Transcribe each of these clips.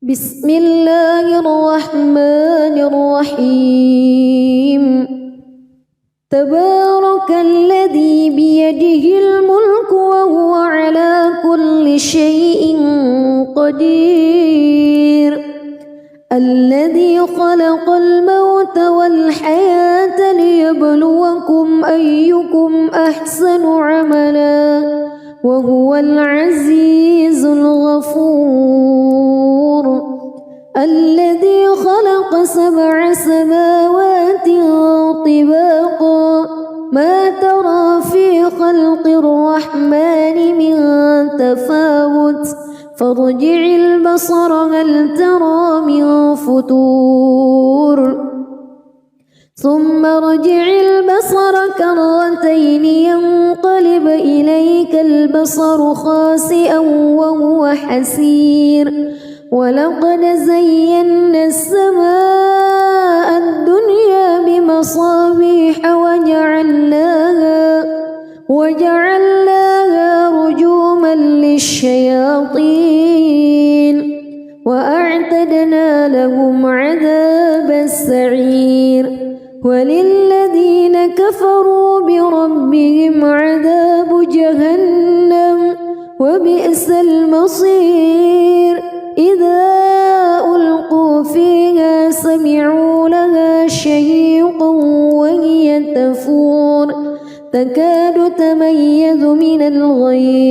بسم الله الرحمن الرحيم تبارك الذي بيده الملك وهو على كل شيء قدير الذي خلق الموت والحياة ليبلوكم أيكم أحسن عملا وهو العزيز الغفور الذي خلق 7 سماوات طباقا ما ترى في خلق الرحمن من تفاوت فارجع البصر هل ترى من فتور ثم ارجع البصر كرتين ينقلب إليك البصر خاسئا وهو حسير ولقد زينا السماء الدنيا بمصابيح وجعلناها رجوما للشياطين وأعتدنا لهم عذاب السعير وللذين كفروا بربهم عذاب جهنم وبئس المصير إذا ألقوا فيها سمعوا لها شهيقا وهي تفور تكاد تميز من الغيظ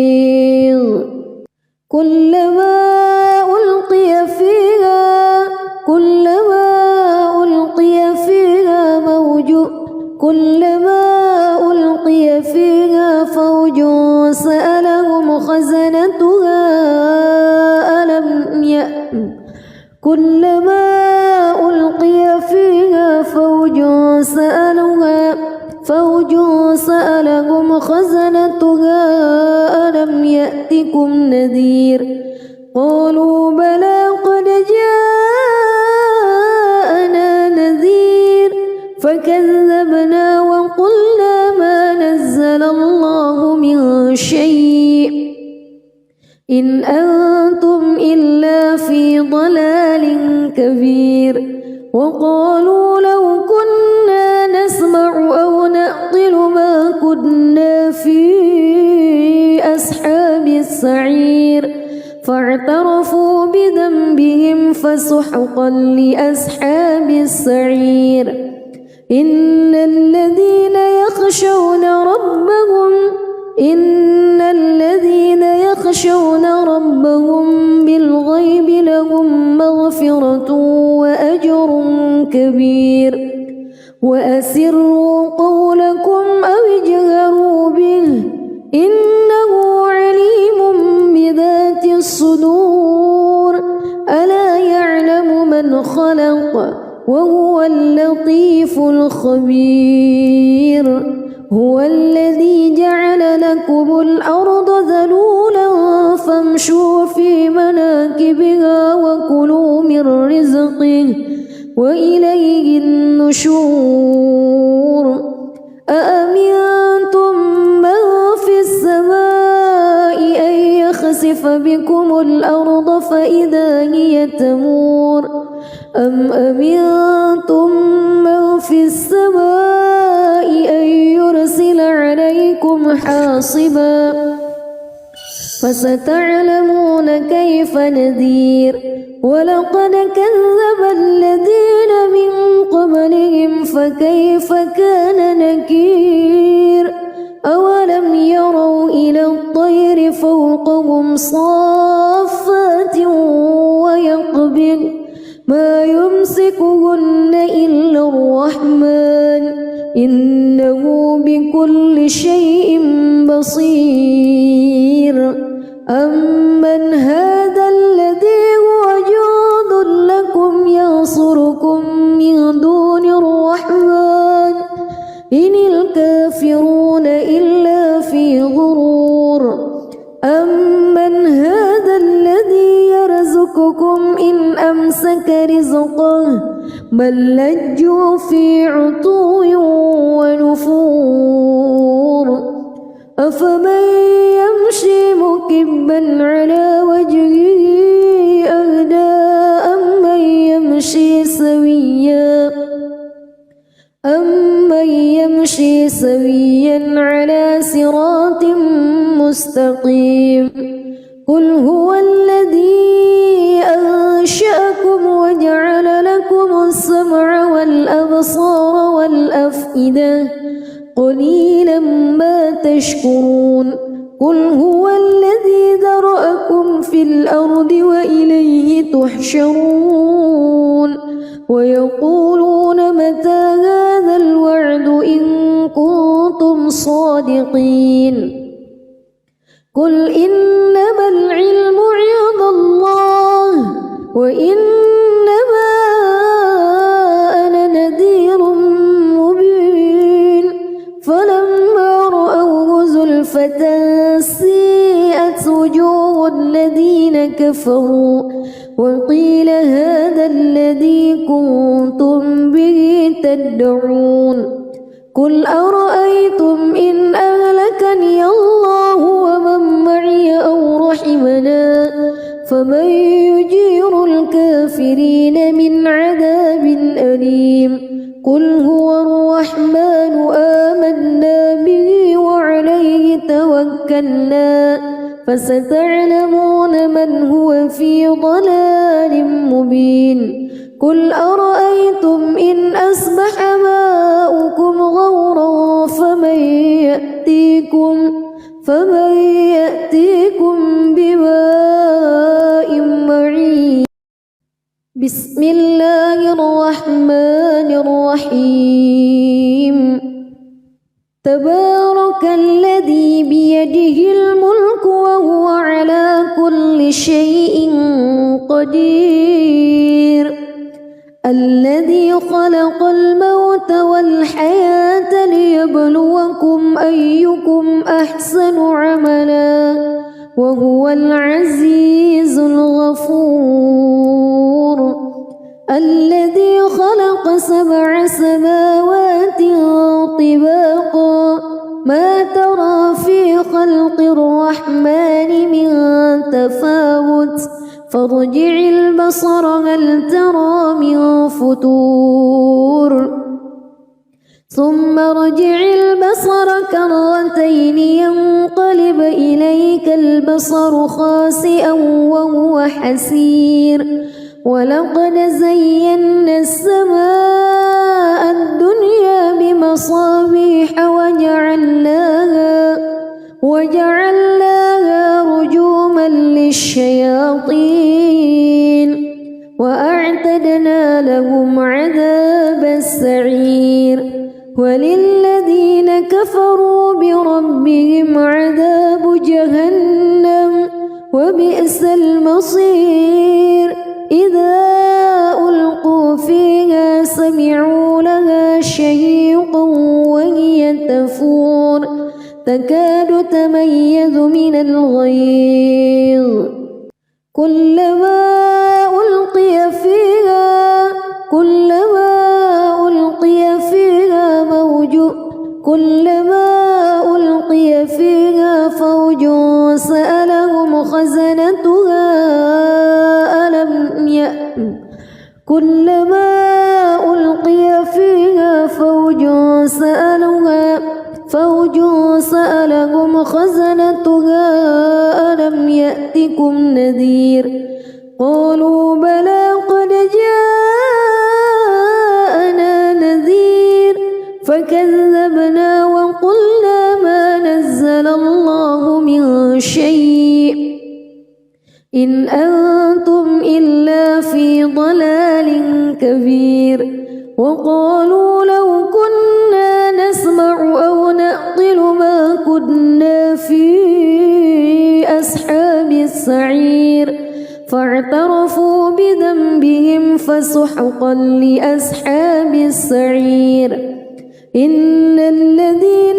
كلما ألقي فيها فوج سألهم خزنتها ألم يأتكم نذير قالوا بلى قد جاءنا نذير فكذبنا وقلنا ما نزل الله من شيء إن أنتم إلا في ضلال كبير وقالوا لو كنا نسمع أو نعقل ما كنا في أصحاب السعير فاعترفوا بذنبهم فسحقا لأصحاب السعير إن الذين يخشون ربهم بالغيب لهم مغفرة وأجر كبير وأسروا قولكم أو اجهروا به إنه عليم بذات الصدور ألا يعلم من خلق وهو اللطيف الخبير هو الذي جعل لكم الأرض ذلولا فامشوا في مناكبها وكلوا من رزقه وإليه النشور أأمنتم من في السماء أن يخسف بكم الأرض فإذا هي تمور أم أمنتم من في السماء أن يرسل عليكم حاصبا فستعلمون كيف نذير ولقد كذب الذين من قبلهم فكيف كان نكير أولم يروا إلى الطير فوقهم صافات ويقبض ما يمسكهن إلا الرحمن إنه بكل شيء بصير أمن هذا الذي هو جند لكم ينصركم من دون الرحمن إن الكافرون إلا في غرور أمن هذا الذي يرزقكم إن أمسك رزقه بل لجوا في عتو ونفور أفمن يمشي مكبا على وجهه أهدى سويا على صراط مستقيم قل هو الذي أنشأكم وجعل لكم السمع والأبصار والأفئدة قليلا ما تشكرون قل هو الذي ذرأكم في الأرض وإليه تحشرون ويقولون متى هذا الوعد إن كنتم صادقين قل إنما العلم عند الله وإنما أنا نذير مبين فلما رأوه زلفة سيئت وجوه الذين كفروا وقيل هذا الذي كنتم به تدعون قل أرأيتم إن أهلكني الله ومن معي أو رحمنا فمن يجير الكافرين من عذاب أليم قل هو الرحمن آمنا به وعليه توكلنا فستعلمون من هو في ضلال مبين قل أرأيتم إن أصبح ماؤكم غورا فمن يأتيكم بماء معين بسم الله الرحمن الرحيم تبارك الذي بيده الملك وهو على كل شيء قدير الذي خلق الموت والحياة ليبلوكم أيكم أحسن عملا وهو العزيز الغفور الذي خلق 7 سماوات طباقا ما ترى في خلق الرحمن من تفاوت فارجع البصر هل ترى من فطور ثم ارجع البصر كرتين ينقلب إليك البصر خاسئا وهو حسير ولقد زينا السماء الدنيا بمصابيح وجعلناها رجوما للشياطين وأعتدنا لهم عذاب السعير وللذين كفروا بربهم عذاب جهنم وبئس المصير إذا ألقوا فيها سمعوا لها شهيقا وهي تفور تكاد تميز من الغيظ كلما ألقي فيها فوج سألهم خزنتها كلما ألقي فيها فوج سألهم خزنتها ألم يأتكم نذير قالوا بلى قد جاءنا نذير فكذبنا وقلنا ما نزل الله من شيء إن أنتم إلا في ضلال كبير وقالوا لو كنا نسمع أو نعقل ما كنا في أصحاب السعير فاعترفوا بذنبهم فسحقا لأصحاب السعير إن الذين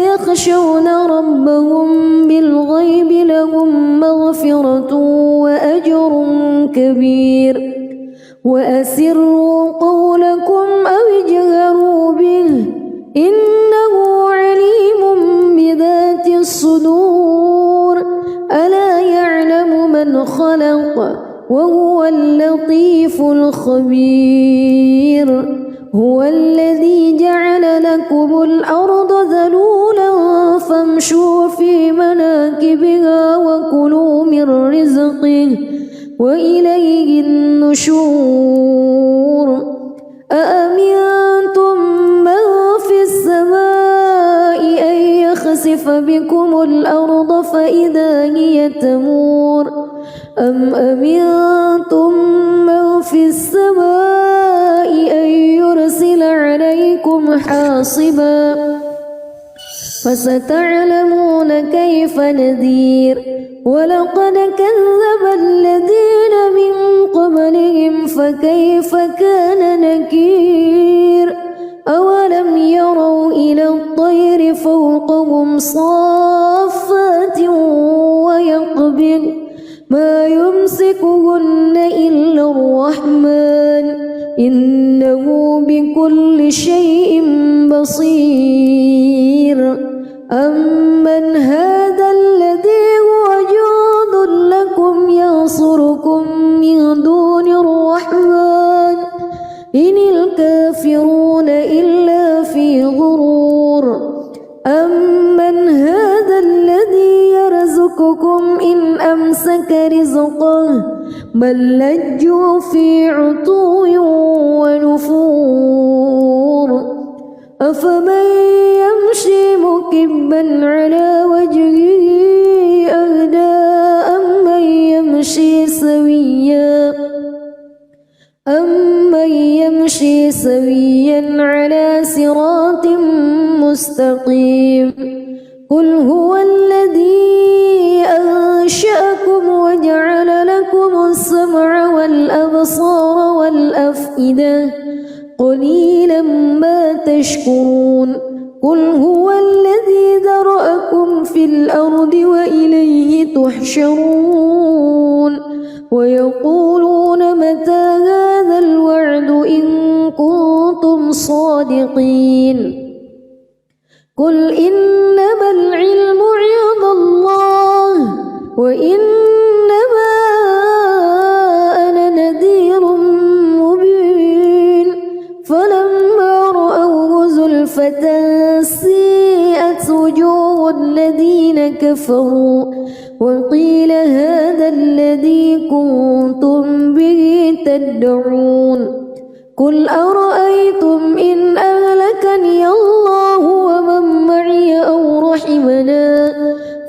يخشون ربهم بالغيب لهم مغفرة وأجر كبير وأسروا قولكم أو اجهروا به إنه عليم بذات الصدور ألا يعلم من خلق وهو اللطيف الخبير كبير هو الذي جعل لكم الأرض ذلولا فامشوا في مناكبها وكلوا من رزقه وإليه النشور أأمنتم من في السماء أن يخسف بكم الأرض فإذا هي تمور أم أمنتم من في السماء أن يرسل عليكم حاصبا فستعلمون كيف نذير ولقد كذب الذين من قبلهم فكيف كان نكير أولم يروا إلى الطير فوقهم صافات ويقبض ما يمسكهن إلا الرحمن إنه بكل شيء بصير أمن هذا الذي هو جند لكم ينصركم من دون الرحمن إن الكافرون إلا في غرور أمن هذا الذي يرزقكم إن أمسك رزقه بل لجوا في عتو ونفور أفمن يمشي مكبا على وجهه أهدى أمن يمشي سويا على صراط مستقيم قل هو الذي أنشأكم وجعل لكم السمع والأبصار والأفئدة قليلا ما تشكرون قل هو الذي ذرأكم في الأرض وإليه تحشرون ويقولون متى هذا الوعد إن كنتم صادقين قل إنما العلم عند الله وإنما أنا نذير مبين فلما رأوه زلفة سيئت وجوه الذين كفروا وقيل هذا الذي كنتم به تدعون قل أرأيتم إن أهلكني الله ومن معي أو رحمنا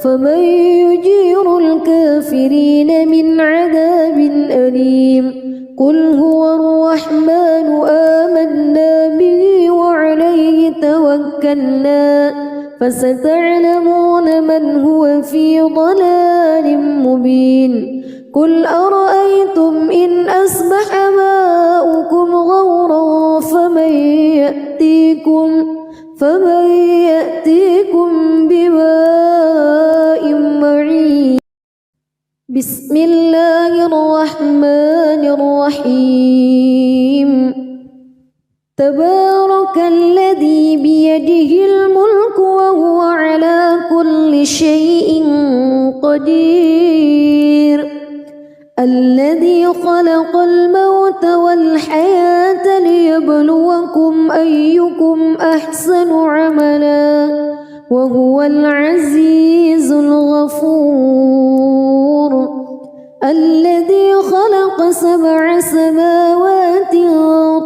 فمن يجير الكافرين من عذاب أليم قل هو الرحمن آمنا به وعليه توكلنا فستعلمون من هو في ضلال مبين قل أرأيتم إن أصبح ماؤكم غورا فمن يأتيكم بماء معين بسم الله الرحمن الرحيم تبارك الذي بيده الملك وهو على كل شيء قدير الذي خلق الموت والحياة ليبلوكم أيكم أحسن عملا وهو العزيز الغفور الذي خلق 7 سماوات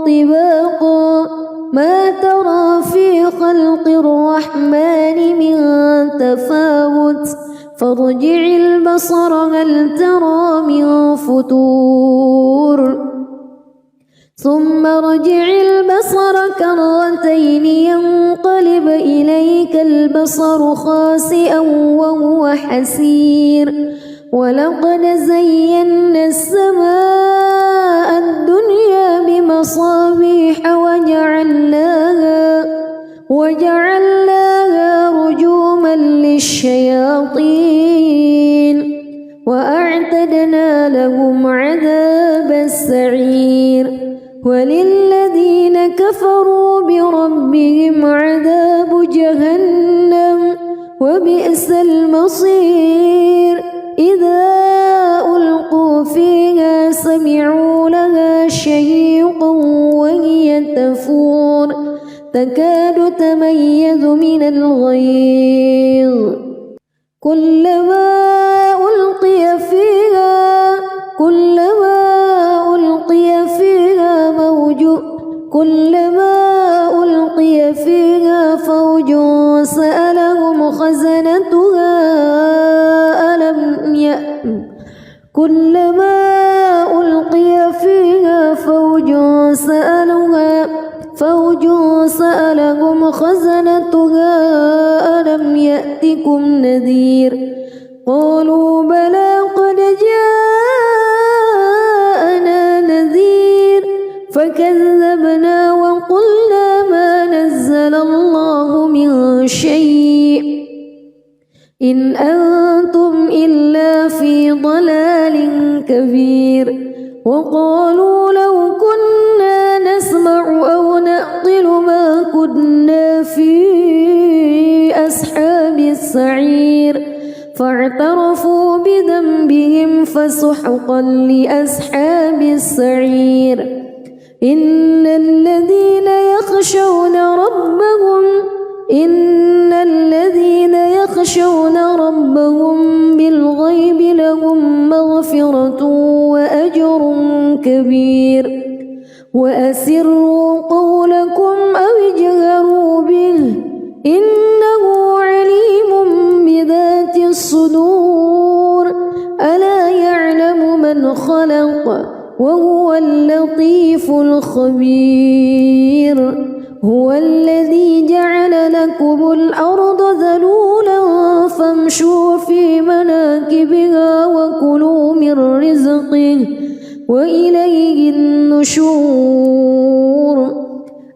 طباقا ما ترى في خلق الرحمن من تفاوت فارجع البصر هل ترى من فتور ثم ارجع البصر كرتين ينقلب إليك البصر خاسئا وهو حسير ولقد زينا السماء الدنيا بمصابيح وجعلناها رجوما للشياطين وأعتدنا لهم عذاب السعير وللذين كفروا بربهم عذاب جهنم وبئس المصير إذا ألقوا فيها سمعوا لها شهيقا وهي من الغيظ كلما ألقي فيها فوج سألهم خزنتها ألم يأتكم نذير قالوا بلى قد جاءنا نذير فكذبنا وقلنا ما نزل الله من شيء إن أنتم إلا في ضلال كبير وقالوا لو كنا نسمع أو نعقل ما كنا في أصحاب السعير فاعترفوا بذنبهم فسحقا لأصحاب السعير إن الذين يخشون ربهم بالغيب لهم مغفرة وأجر كبير وأسروا قولكم أو اجهروا به إنه عليم بذات الصدور ألا يعلم من خلق وهو اللطيف الخبير هو الذي جعل لكم الأرض ذلولا فامشوا في مناكبها وكلوا من رزقه وإليه النشور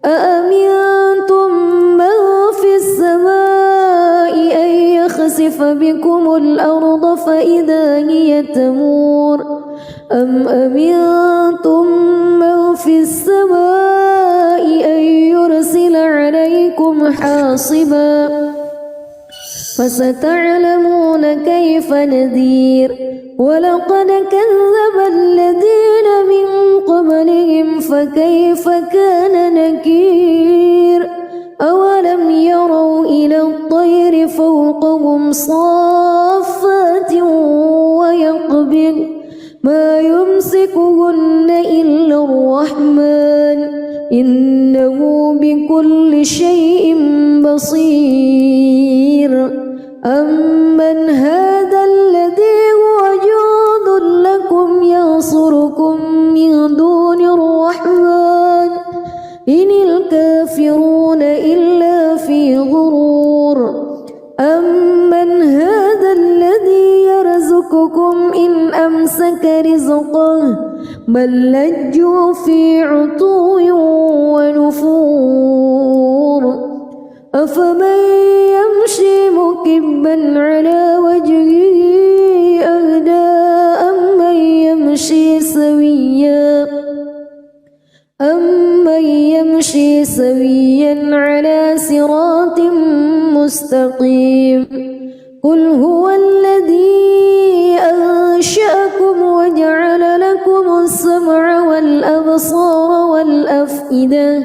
أأمنتم من في السماء أن يخسف بكم الأرض فإذا هي تمور أم أمنتم من في السماء أن يرسل عليكم حاصبا فستعلمون كيف نذير ولقد كذب الذين من قبلهم فكيف كان نكير أولم يروا إلى الطير فوقهم صافات ويقبض ما يمسكهن إلا الرحمن إنه بكل شيء بصير أمن هذا الذي هو جند لكم ينصركم من دون الرحمن إن الكافرون إلا في غرور أمن هذا الذي يرزقكم إن أمسك رزقه بل لجوا في عتو ونفور أفمن يمشي مكبا على وجهه أهدى أمن يمشي سويا على صراط مستقيم قل هو الذي أنشأكم وجعل لكم السمع والأبصار والأفئدة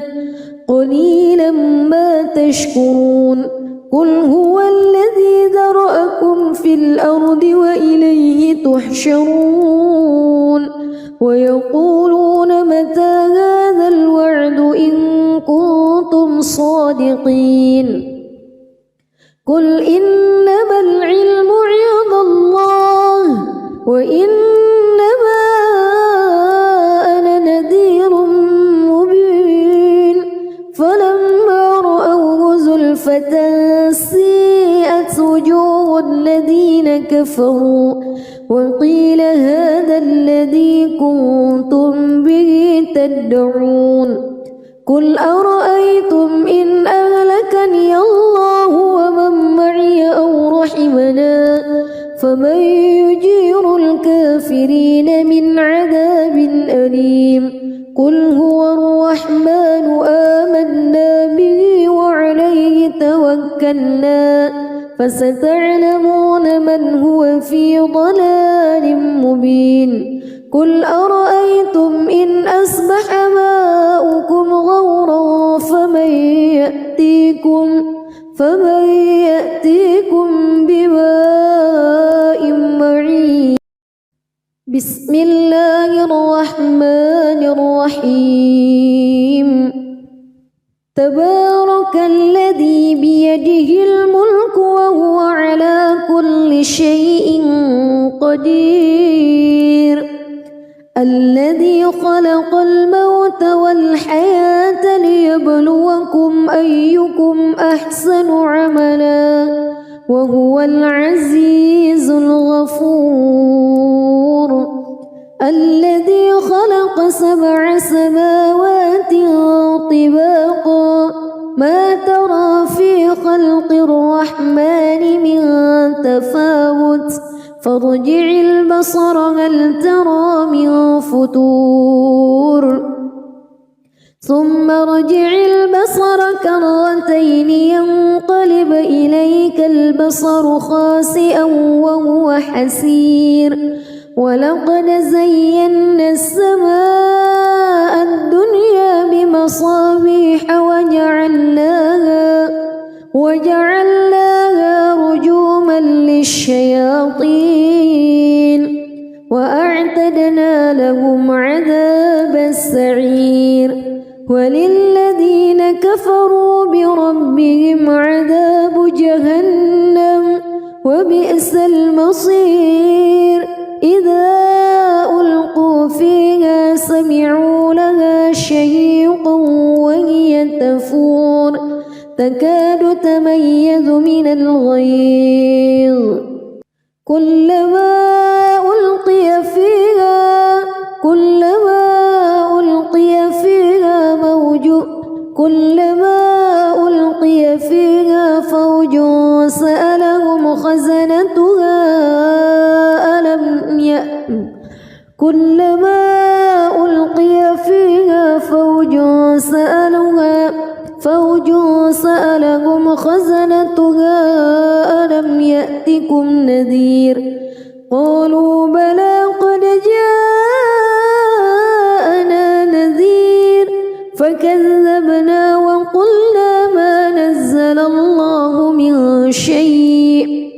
قليلا ما تشكرون قل هو الذي ذرأكم في الأرض وإليه تحشرون ويقولون متى هذا الوعد إن كنتم صادقين قل إنما العلم عند الله وإنما أنا نذير مبين فلما رأوه زلفة سيئت وجوه الذين كفروا وقيل هذا الذي كنتم به تدعون قل أرأيتم إن أهلكني الله ومن معي أو رحمنا فمن يجير الكافرين من عذاب أليم قل هو الرحمن آمنا به وعليه توكلنا فستعلمون من هو في ضلال مبين قل أرأيتم إن أصبح ماؤكم غورا فمن يأتيكم بماء معين بسم الله الرحمن الرحيم تبارك الذي بيده الملك وهو على كل شيء قدير الذي خلق الموت والحياة ليبلوكم أيكم أحسن عملا وهو العزيز الغفور الذي خلق 7 سماوات طباقا ما ترى في خلق الرحمن من تفاوت فارجع البصر هل ترى من فتور ثم ارجع البصر كرتين ينقلب إليك البصر خاسئا وهو حسير ولقد زينا السماء الدنيا بمصابيح وجعلناها رجوما للشياطين وأعتدنا لهم عذاب السعير وللذين كفروا بربهم عذاب جهنم وبئس المصير إذا ألقوا فيها سمعوا لها شهيقا وهي تفور تكاد تميز من الغيظ كلما ألقي فيها فوج سألهم خزنتها كلما ألقي فيها فوج سألهم خزنتها ألم يأتكم نذير قالوا بلى قد جاءنا نذير فكذبنا وقلنا ما نزل الله من شيء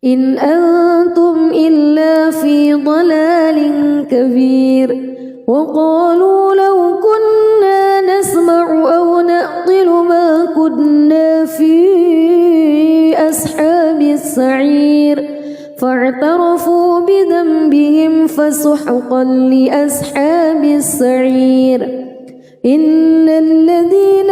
إن أنتم إلا في ضلال كبير وقالوا لو كنا نسمع أو نعقل ما كنا في أصحاب السعير فاعترفوا بذنبهم فسحقا لأصحاب السعير إن الذين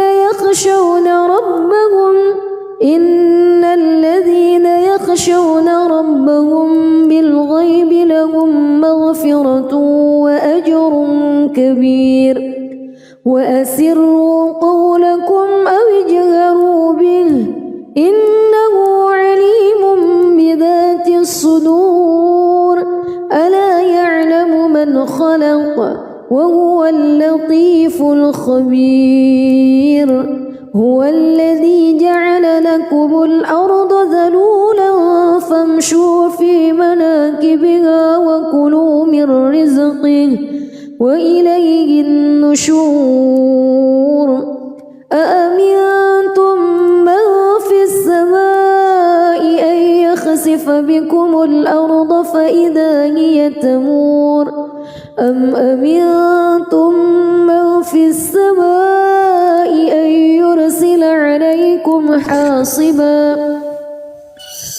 يخشون ربهم بالغيب لهم مغفرة وأجر كبير وأسروا قولكم أو اجهروا به إنه عليم بذات الصدور ألا يعلم من خلق وهو اللطيف الخبير هو الذي جعل لكم الأرض ذلولا فامشوا في مناكبها وكلوا من رزقه وإليه النشور أأمنتم من في السماء أن يخسف بكم الأرض فإذا هي تمور أم أمنتم من في السماء أن يرسل عليكم حاصبا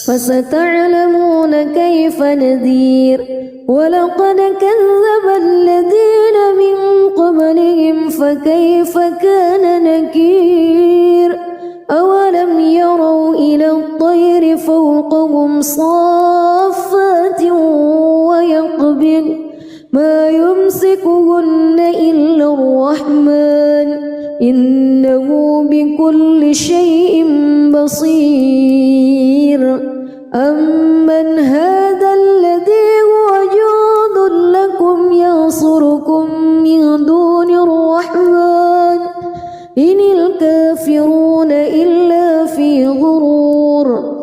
فستعلمون كيف نذير ولقد كذب الذين من قبلهم فكيف كان نكير أولم يروا إلى الطير فوقهم صافات ويقبض ما يمسكهن إلا الرحمن إنه بكل شيء بصير أمن هذا الذي هو جند لكم ينصركم من دون الرحمن إن الكافرون إلا في غرور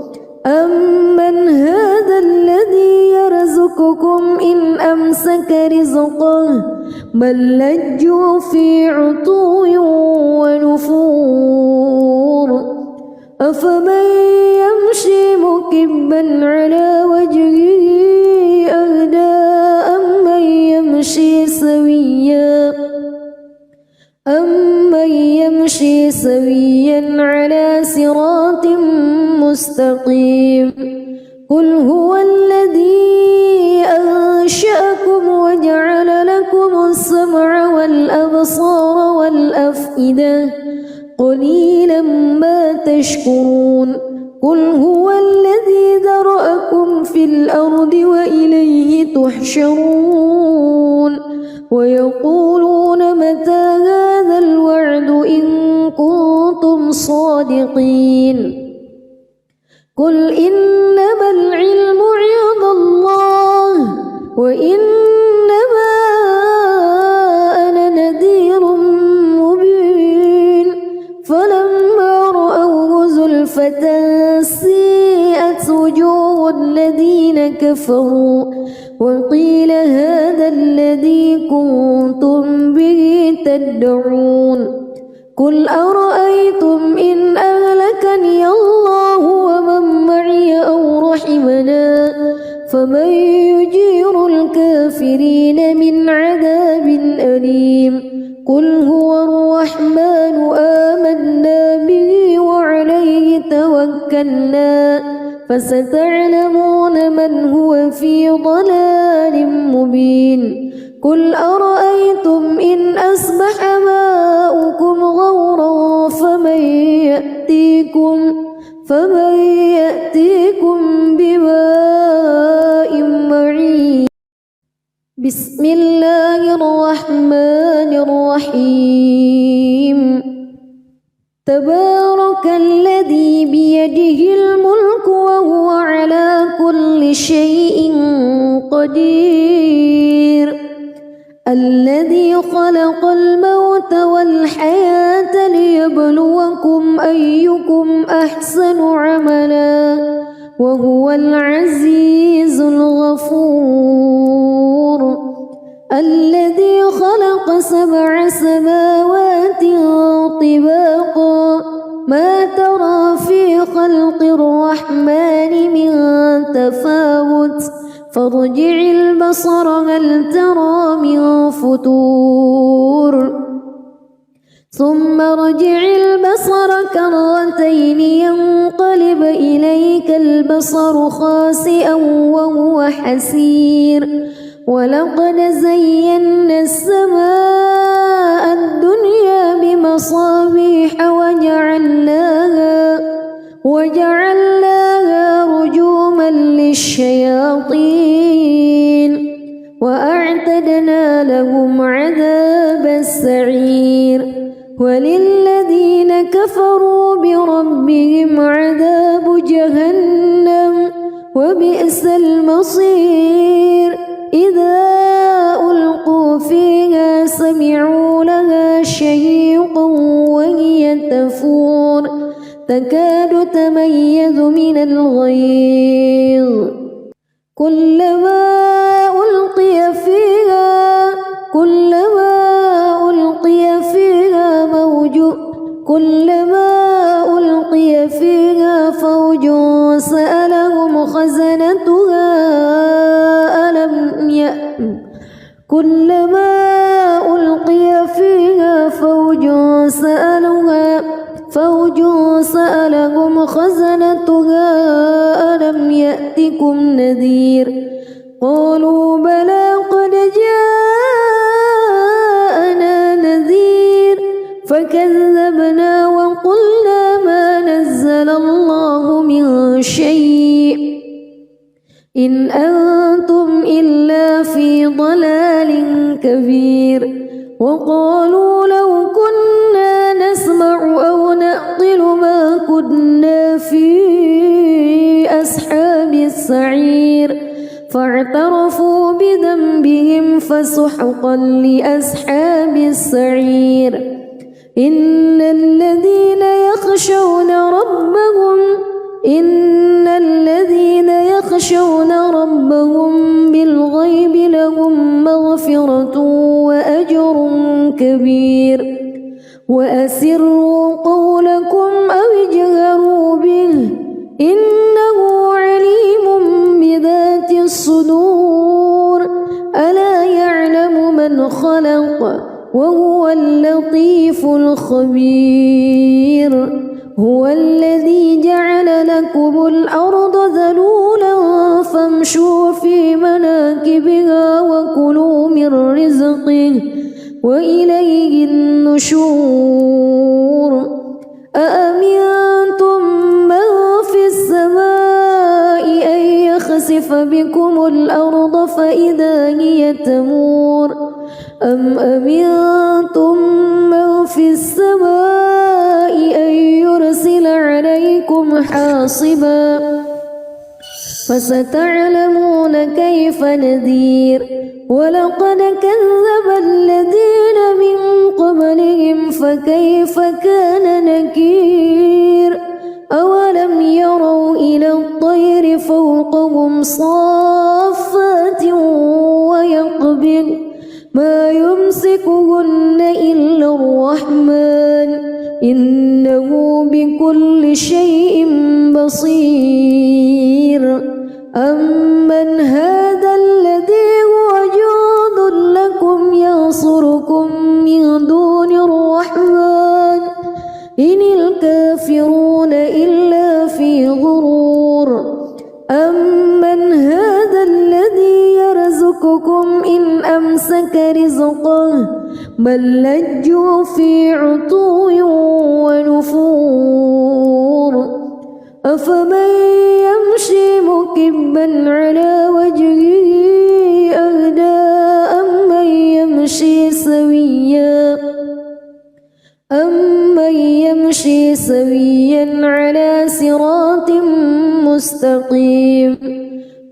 أمن هذا الذي يرزقكم إن أمسك رزقه بل لجوا في عتو ونفور أفمن يمشي مكبا على وجهه أهدى أمن يمشي سويا على صراط مستقيم قل هو الذي أنشأكم وجعل لكم السمع والأبصار والأفئدة قليلا ما تشكرون قل هو الذي ذرأكم في الأرض وإليه تحشرون ويقولون متى هذا الوعد إن كنتم صادقين قل إنما العلم عند الله وإنما أنا نذير مبين فلما رأوه زلفة سيئت وجوه الذين كفروا وقيل هذا الذي كنتم به تدعون قل أرأيتم إن أهلكني الله ومن معي أو رحمنا فمن يجير الكافرين من عذاب أليم قل هو الرحمن آمنا به وعليه توكلنا فستعلمون من هو في ضلال مبين قل أرأيتم إن أصبح ماؤكم غورا فمن يأتيكم بماء معين بسم الله الرحمن الرحيم تبارك الذي بيده الملك وهو على كل شيء قدير الذي خلق الموت والحياة ليبلوكم أيكم أحسن عملا وهو العزيز الغفور الذي خلق 7 سماوات طباقا ما ترى في خلق الرحمن من تفاوت فارجع البصر هل ترى من فتور ثم ارجع البصر كرتين ينقلب إليك البصر خاسئا وهو حسير ولقد زينا السماء الدنيا بمصابيح وجعلناها رجوما للشياطين وأعتدنا لهم عذاب السعير وللذين كفروا بربهم عذاب جهنم وبئس المصير إذا ألقوا فيها سمعوا لها شهيقا وهي تفور تكاد تميز من الغيظ كلما ألقي فيها فوج سألهم خزنتها ألم يأتكم نذير قالوا بلى قد جاءنا نذير فكذبنا وقلنا ما نزل الله من شيء إن أنتم إلا في ضلال كبير وقالوا لو كنا نسمع أو نعقل ما كنا في أصحاب السعير فاعترفوا بذنبهم فسحقا لأصحاب السعير إن الذين يخشون ربهم بالغيب لهم مغفرة وأجر كبير وأسروا قولكم أو اجهروا وهو اللطيف الخبير هو الذي جعل لكم الأرض ذلولا فامشوا في مناكبها وكلوا من رزقه وإليه النشور أأمنتم من في السماء أن يخسف بكم الأرض فإذا هي تمور أم أمنتم من في السماء أن يرسل عليكم حاصبا فستعلمون كيف نذير ولقد كذب الذين من قبلهم فكيف كان نكير أولم يروا إلى الطير فوقهم صافات ويقبض ما يمسكهن إلا الرحمن إنه بكل شيء بصير أمن هذا الذي هو جند لكم ينصركم من دون الرحمن إن الكافرون إلا في غرور أمن هذا الذي يرزقكم إن أمسك رزقه بل لجوا في عتو ونفور أفمن يمشي مكبا على وجهه أهدى أمن يمشي سويا على صراط مستقيم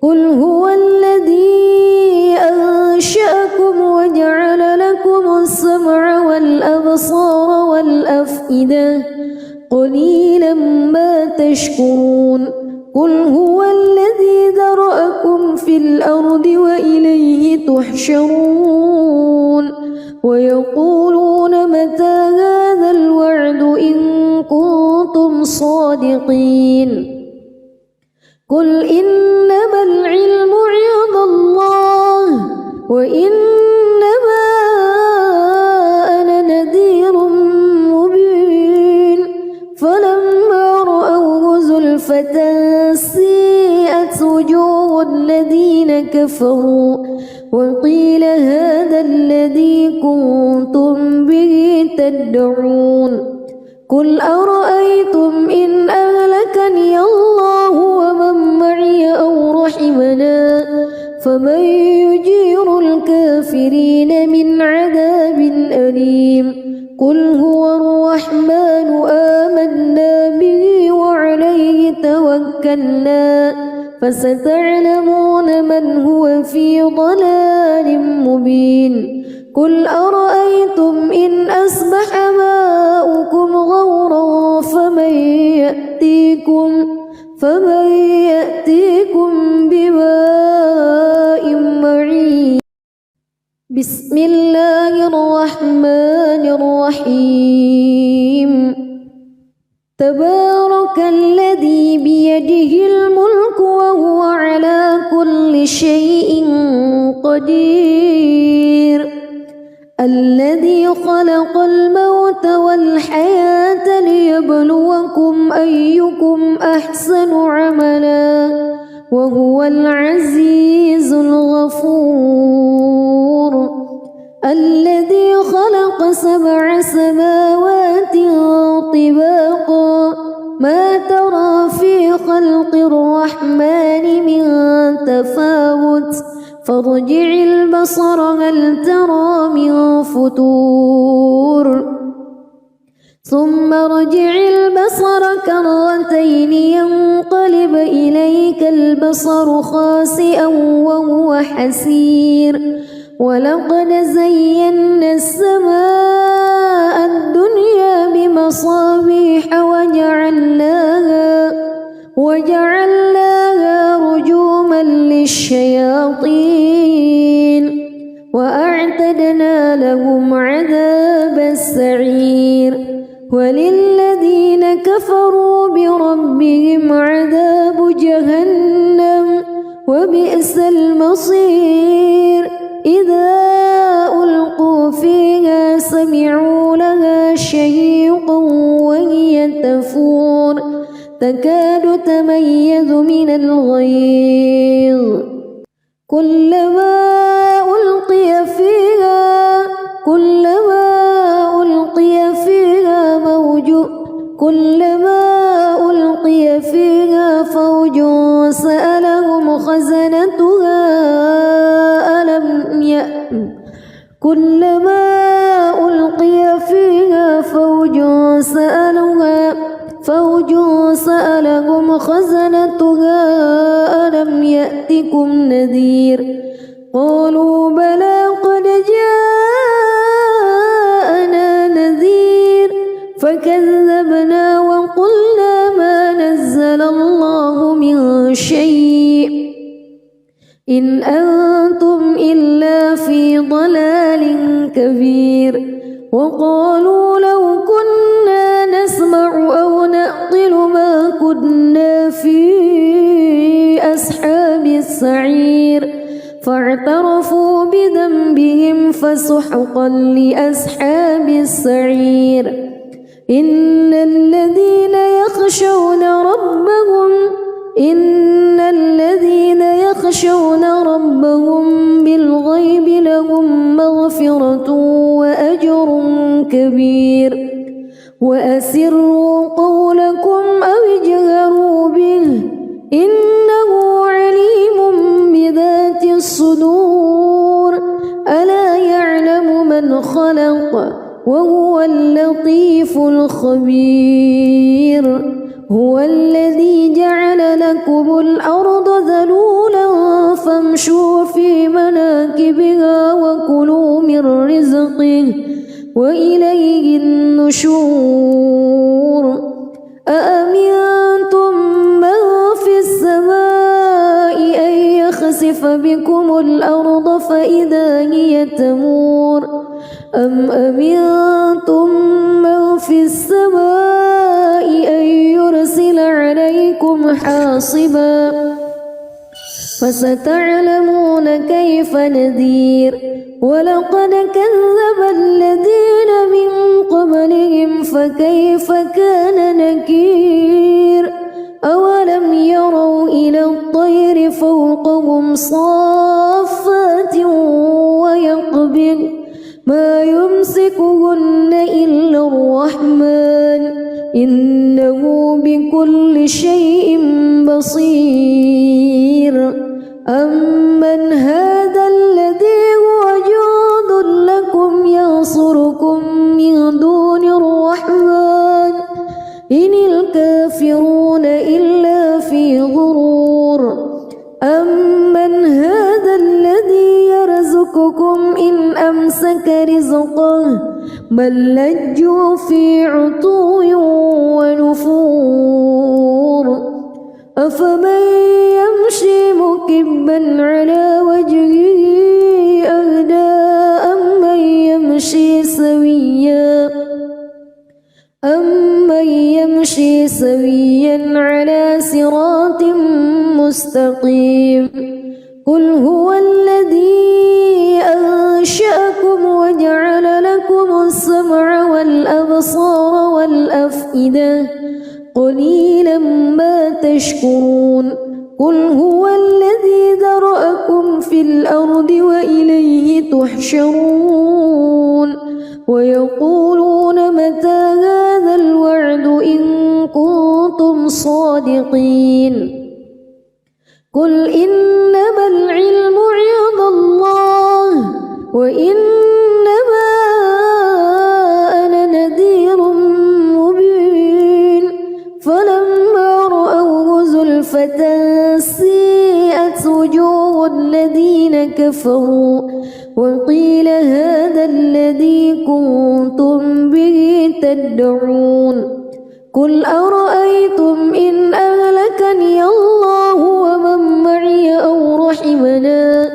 قل هو الذي أنشأكم وجعل لكم السمع والأبصار والأفئدة قليلا ما تشكرون قل هو الذي ذرأكم في الأرض وإليه تحشرون ويقولون متى هذا الوعد إن كنتم صادقين قل إنما العلم عند الله وإنما أنا نذير مبين فلما رأوه زلفة سيئت وجوه الذين كفروا وقيل هذا الذي كنتم به تدعون قل أرأيتم إن أهلكني الله ومن معي أو رحمنا فمن يجير الكافرين من عذاب أليم قل هو الرحمن آمنا به وعليه توكلنا فستعلمون من هو في ضلال مبين قل أرأيتم إن أصبح ماؤكم غورا فمن يأتيكم بماء معين بسم الله الرحمن الرحيم تبارك الذي بيده الملك وهو على كل شيء قدير الذي خلق الموت والحياة ليبلوكم أيكم أحسن عملا وهو العزيز الغفور الذي خلق 7 سماوات طباقا ما ترى في خلق الرحمن من تفاوت فارجع البصر هل ترى من فتور ثم ارجع البصر كرتين ينقلب إليك البصر خاسئا وهو حسير ولقد زينا السماء الدنيا بمصابيح وجعلناها رجوما للشياطين وأعتدنا لهم عذاب السعير وللذين كفروا بربهم عذاب جهنم وبئس المصير إذا ألقوا فيها تكاد تميز من الغيظ كلما ألقي فيها فوج سألهم خزنتها ألم يأتكم نذير قالوا بلى قد جاءنا نذير فكذبنا وقلنا ما نزل الله من شيء إن أنتم إلا في ضلال كبير وقالوا لو كنا نسمع أو نعقل ما كنا في أصحاب السعير فاعترفوا بذنبهم فسحقا لأصحاب السعير إن الذين يخشون ربهم بالغيب لهم مغفرة وأجر كبير وأسروا قولكم أو اجهروا به إنه عليم بذات الصدور ألا يعلم من خلق وهو اللطيف الخبير هو الذي جعل لكم الأرض ذلولا فامشوا في مناكبها وكلوا من رزقه وإليه النشور أأمنتم من في السماء أن يخسف بكم الأرض فإذا هي تمور أم أمنتم من في السماء أن يرسل عليكم حاصبا فستعلمون كيف نذير ولقد كذب الذين من قبلهم فكيف كان نكير أولم يروا إلى الطير فوقهم صافات ويقبض ما يمسكهن إلا الرحمن إنه بكل شيء بصير أمن هذا الذي هو جند لكم ينصركم من دون الرحمن إن الكافرون إلا في غرور أمن هذا الذي يرزقكم إن أمسك رزقه بل لجوا في عتو ونفور أفمن يمشي مكبا على وجهه أهدى أمن يمشي سويا على صراط مستقيم قل هو الذي أنشأكم وجعل لكم السمع والأبصار والأفئدة قليلا ما تشكرون قل هو الذي ذرأكم في الأرض وإليه تحشرون ويقولون متى هذا الوعد إن كنتم صادقين قل إنما العلم عند الله وإنما أنا نذير مبين فلما رأوه زلفة سيئت وجوه الذين كفروا وقيل هذا الذي كنتم به تدعون قل أرأيتم إن أهلكني الله ومن معي أو رحمنا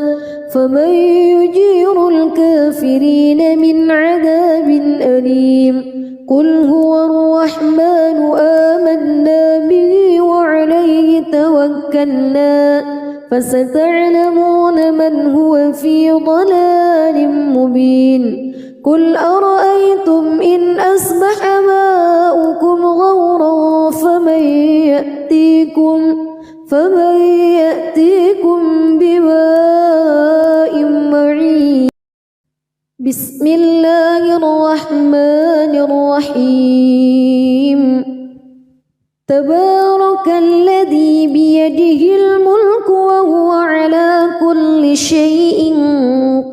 فمن يجير الكافرين من عذاب أليم قل هو الرحمن آمنا به وعليه توكلنا فستعلمون من هو في ضلال مبين قل أرأيتم إن أصبح ماؤكم غورا فمن يأتيكم بماء معين. بسم الله الرحمن الرحيم. تبارك الذي بيده الملك وهو على كل شيء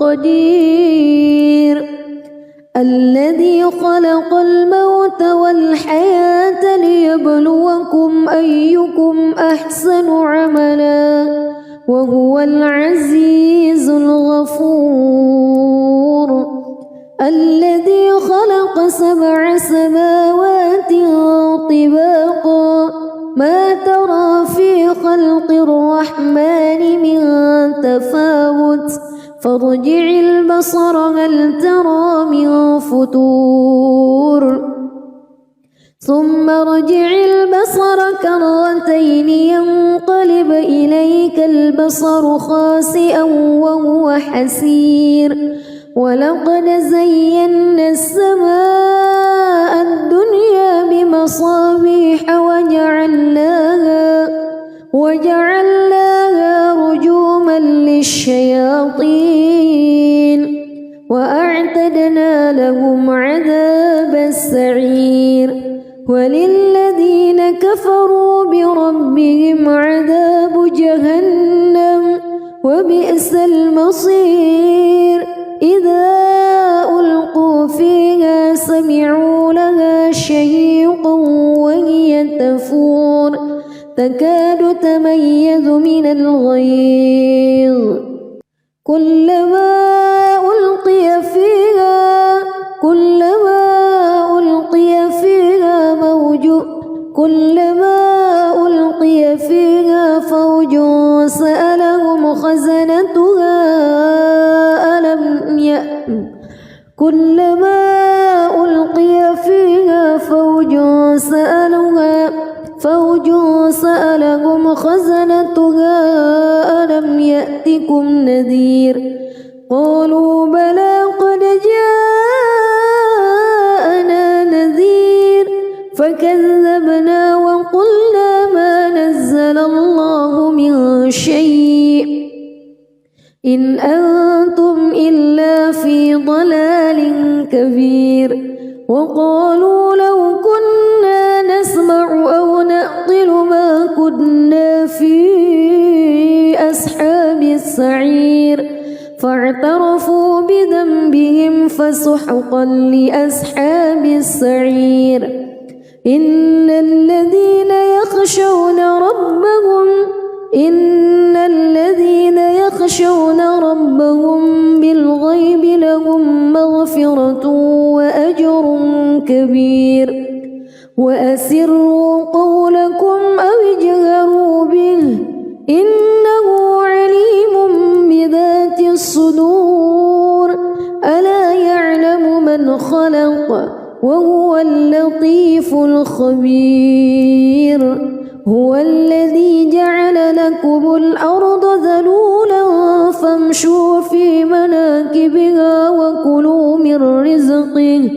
قدير. الذي خلق الموت والحياة ليبلوكم أيكم أحسن عملا وهو العزيز الغفور. الذي خلق 7 سماوات طباقا ما ترى في خلق الرحمن من تفاوت فارجع البصر هل ترى من فتور ثم ارجع البصر كرتين ينقلب إليك البصر خاسئا وهو حسير. ولقد زينا السماء الدنيا بمصابيح وجعلناها رجوما للشياطين وأعتدنا لهم عذاب السعير. وللذين كفروا بربهم عذاب جهنم وبئس المصير. إذا ألقوا فيها سمعوا لها شهيقا وهي تفور تكاد تميز من الغيظ كلما ألقي فيها فوج سألهم خزنتها ألم يأتكم نذير قالوا بلى قد جاءنا نذير فكذبنا وقلنا ما نزل الله من شيء إن أنتم إلا في ضلال كبير. وقالوا لو كنا نسمع أو نعقل ما كنا في أصحاب السعير فاعترفوا بذنبهم فسحقا لأصحاب السعير. إن الذين يخشون ربهم بالغيب لهم مغفرة وأجر كبير. وأسروا قولكم أو اجهروا به إنه عليم بذات الصدور. ألا يعلم من خلق وهو اللطيف الخبير. هو الذي جعل لكم الأرض ذلولا فامشوا في مناكبها وكلوا من رزقه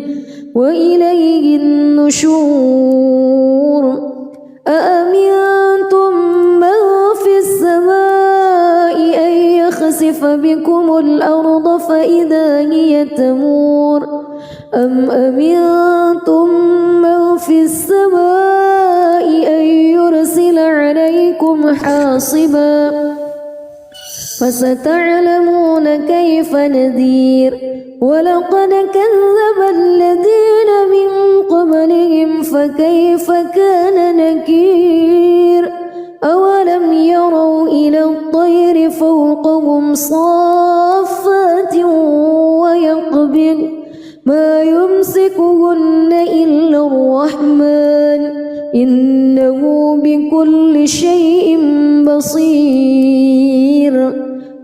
وإليه النشور. أأمنتم من في السماء أن يخسف بكم الأرض فإذا هي تمور أم أمنتم من في السماء أن يرسل عليكم حاصبا فستعلمون كيف نذير. ولقد كذب الذين من قبلهم فكيف كان نكير. أولم يروا إلى الطير فوقهم صافات ويقبض ما يمسكهن إلا الرحمن إنه بكل شيء بصير.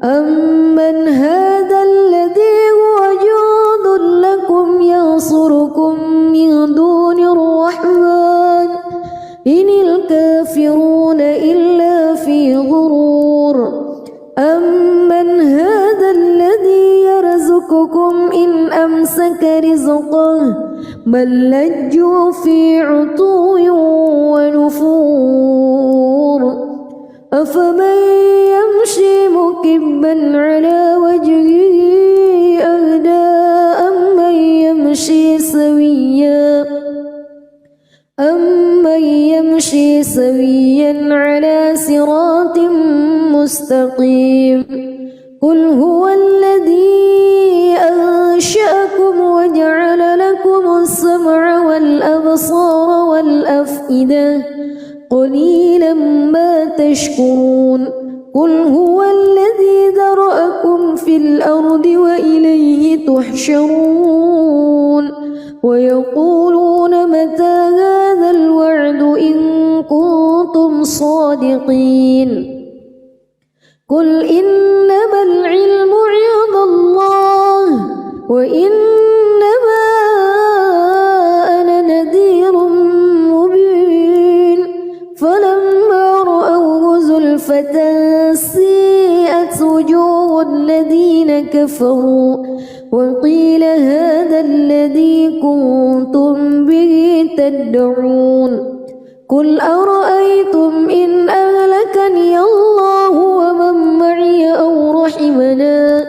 أمن هذا الذي هو جند لكم ينصركم من دون الرحمن إن الكافرون إلا في غرور. أمن هذا الذي يرزقكم إن أمسك بل لجوا في عتو ونفور أفمن يمشي مكبا على وجهه أهدى أمن يمشي سويا على صراط مستقيم قل هو الذي أنشأكم وجعل لكم السمع والأبصار والأفئدة قليلا ما تشكرون قل هو الذي ذرأكم في الأرض وإليه تحشرون ويقولون متى هذا الوعد إن كنتم صادقين قل إنما العلم عند الله وإنما أنا نذير مبين فلما رأوه زلفة سيئت وجوه الذين كفروا وقيل هذا الذي كنتم به تدعون قل أرأيتم إن أهلكني الله ومن معي أو رحمنا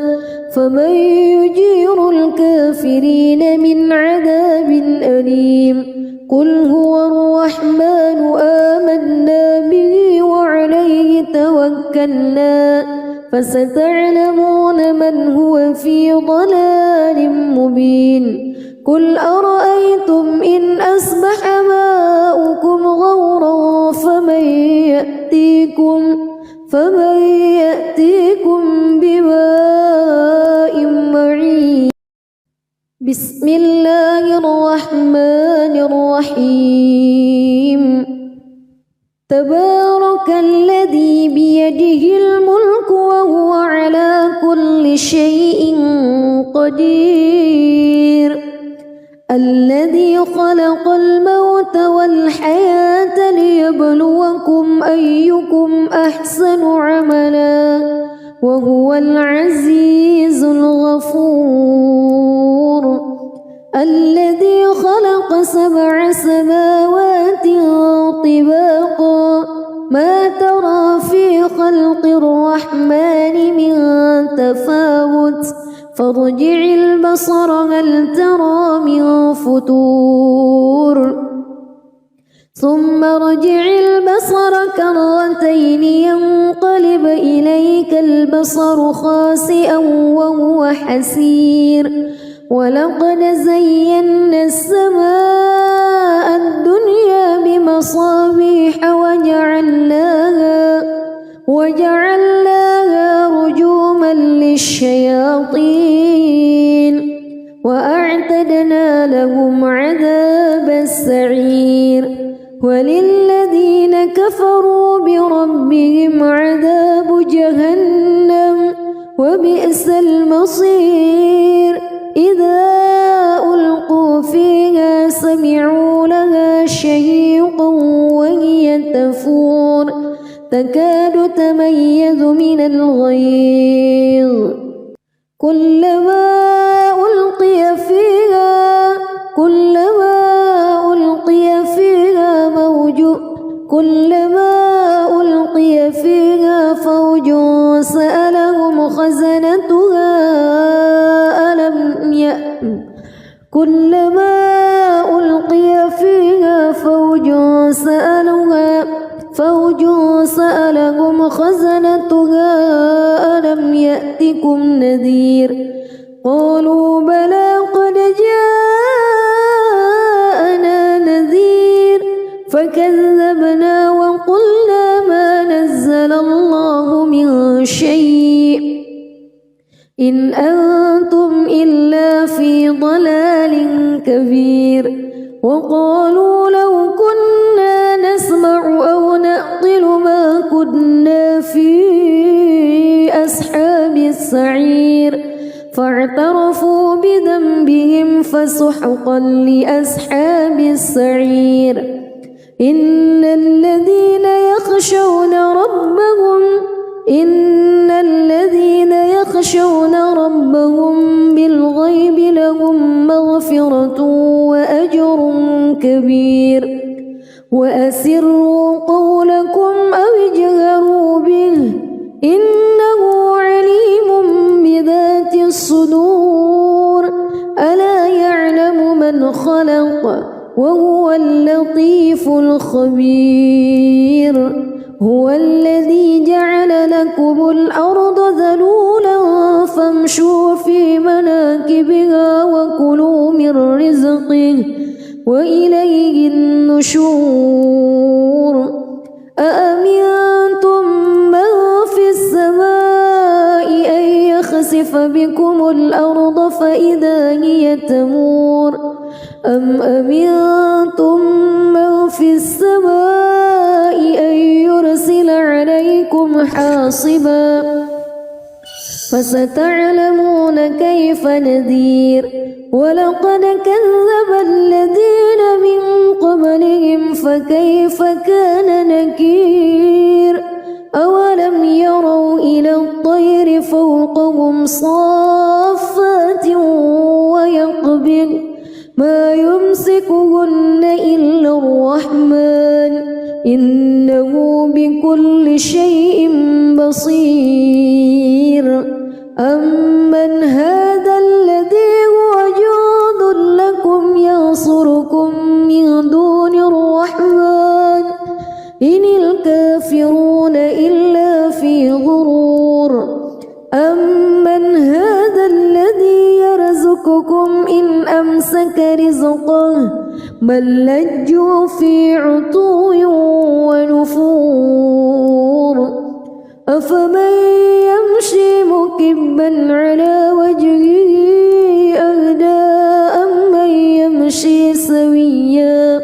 فمن يجير الكافرين من عذاب أليم قل هو الرحمن آمنا به وعليه توكلنا فستعلمون من هو في ضلال مبين قل أرأيتم إن أصبح ماؤكم غورا فمن يأتيكم بماء معين بسم الله الرحمن الرحيم تبارك الذي بيده الملك وهو على كل شيء قدير الذي خلق الموت والحياة ليبلوكم أيكم أحسن عملا وهو العزيز الغفور الذي خلق 7 سماوات طباقا ما ترى في خلق الرحمن من تفاوت فارجع البصر هل ترى من فتور ثم ارجع البصر كرتين ينقلب إليك البصر خاسئا وهو حسير ولقد زينا السماء الدنيا بمصابيح وجعلناها رجوما للشياطين وأعتدنا لهم عذاب السعير وللذين كفروا بربهم عذاب جهنم وبئس المصير إذا ألقوا فيها سمعوا لها شهيقا وهي تفور تكاد تميز من الغيظ كلما ألقي فيها فوج سألهم خزنتها كلما ألقي فيها فوج سألهم خزنتها ألم يأتكم نذير قالوا بلى قد جاءنا نذير فكذبنا وقلنا ما نزل الله من شيء إن أنتم إلا في ضلال كبير وقالوا لو كنا نسمع أو نعقل ما كنا في أصحاب السعير فاعترفوا بذنبهم فسحقا لأصحاب السعير إن الذين يخشون ربهم بالغيب لهم مغفرة وأجر كبير وأسروا قولكم أو اجهروا به إنه عليم بذات الصدور ألا يعلم من خلق وهو اللطيف الخبير هو الذي جعل لكم الأرض ذلولا فامشوا في مناكبها وكلوا من رزقه وإليه النشور أأمنتم من في السماء أن يخسف بكم الأرض فإذا هي تمور أم أمنتم من في السماء أن يرسل عليكم حاصبا فستعلمون كيف نذير ولقد كذب الذين من قبلهم فكيف كان نكير أولم يروا إلى الطير فوقهم صافات ويقبض ما يمسكهن إلا الرحمن إنه بكل شيء بصير أمن هذا الذي هو جند لكم ينصركم من دون الرحمن إن الكافرون إلا في غرور أمن هذا الذي يرزقكم إن أمسك رزقه بل لجوا في عتو ونفور أفمن يمشي مكبا على وجهه أهدى أمن يمشي سويا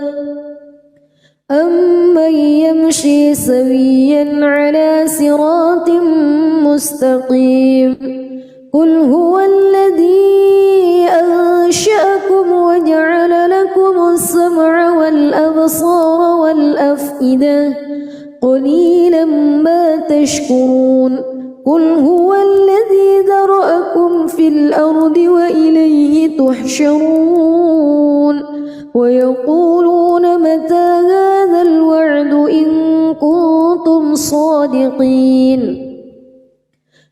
على صراط مستقيم قل هو الذي أنشأكم وجعل لكم السمع والأبصار والأفئدة قليلا ما تشكرون قل هو الذي ذرأكم في الأرض وإليه تحشرون ويقولون متى هذا الوعد إن كنتم صادقين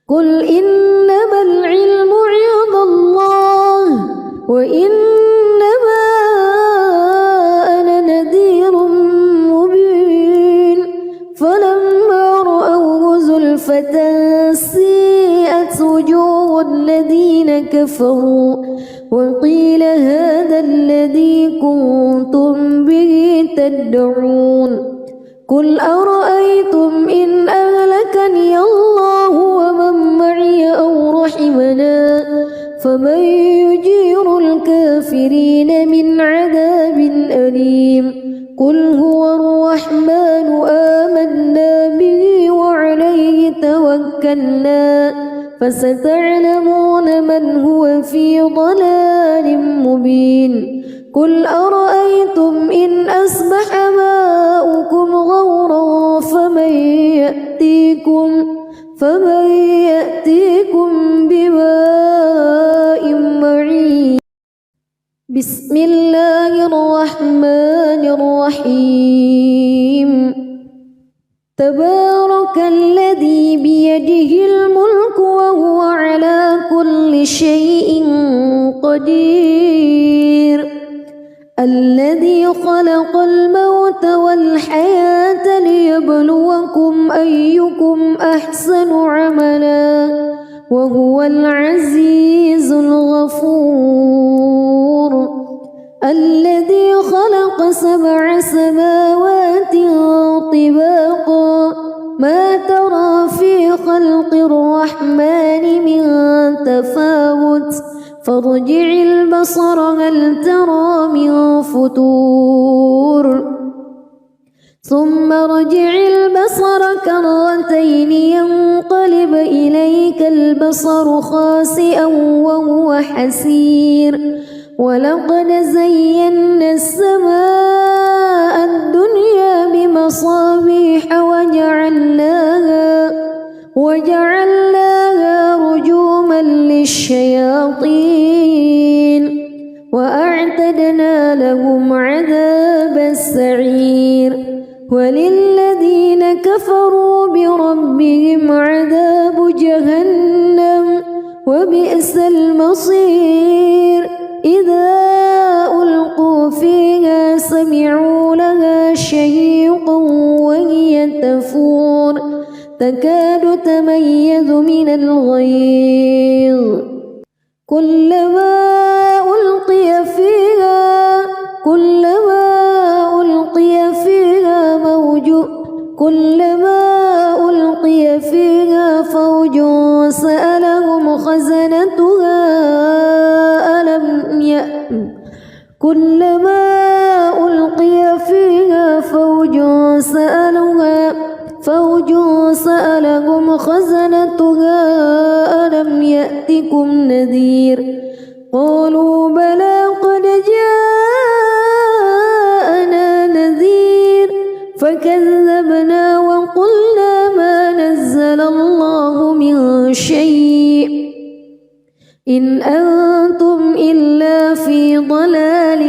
قل إنما العلم عند الله وإنما أنا نذير مبين فلما رأوه زلفة سيئت وجوه الذين كفروا وقيل هذا الذي كنتم به تدعون قل أرأيتم إن أهلكني الله ومن معي أو رحمنا فمن يجير الكافرين من عذاب أليم قل هو الرحمن آمنا به وعليه توكلنا فستعلمون من هو في ضلال مبين قل أرأيتم إن أصبح ماؤكم غورا فمن يأتيكم بماء معين بسم الله الرحمن الرحيم تبارك الذي بيده الملك وهو على كل شيء قدير الذي خلق الموت والحياة ليبلوكم أيكم أحسن عملا وهو العزيز الغفور الذي خلق 7 سماوات طباقا ما ترى في خلق الرحمن من تفاوت فارجع البصر هل ترى من فطور ثم ارجع البصر كرتين ينقلب إليك البصر خاسئا وهو حسير ولقد زينا السماء الدنيا بمصابيح وجعلناها رجوما للشياطين وأعتدنا لهم عذاب وللذين كفروا بربهم عذاب جهنم وبئس المصير إذا ألقوا فيها سمعوا لها شهيقا وهي تفور تكاد تميز من الغيظ كلما ألقي فيها فوج سألهم خزنتها ألم يأتكم نذير قالوا بلى قد جاءنا نذير فكذبنا وقلنا ما نزل الله من شيء إن أنتم إلا في ضلال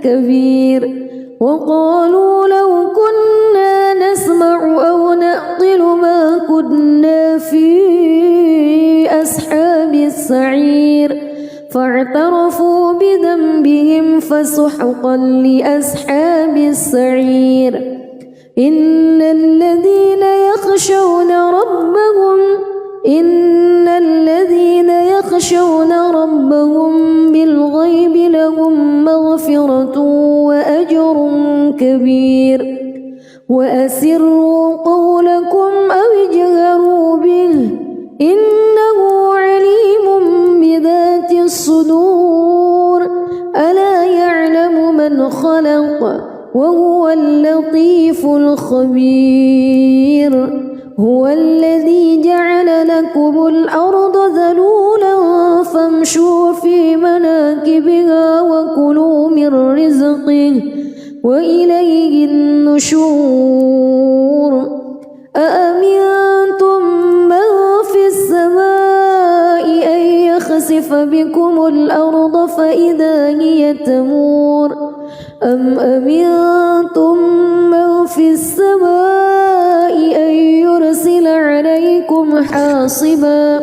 كبير وقالوا لو كنا نسمع أو نعقل ما كنا في أصحاب السعير فاعترفوا بذنبهم فسحقا لأصحاب السعير إن الذين يخشون ربهم بالغيب لهم مغفرة وأجر كبير وأسروا قولكم أو اجهروا به إنه عليم بذات الصدور ألا يعلم من خلق وهو اللطيف الخبير هو الذي جعل لكم الأرض ذلولا فامشوا في مناكبها وكلوا من رزقه وإليه النشور أأمنتم من في السماء أن يخسف بكم الأرض فإذا هي تمور أم أمنتم من في السماء أن يرسل عليكم حاصبا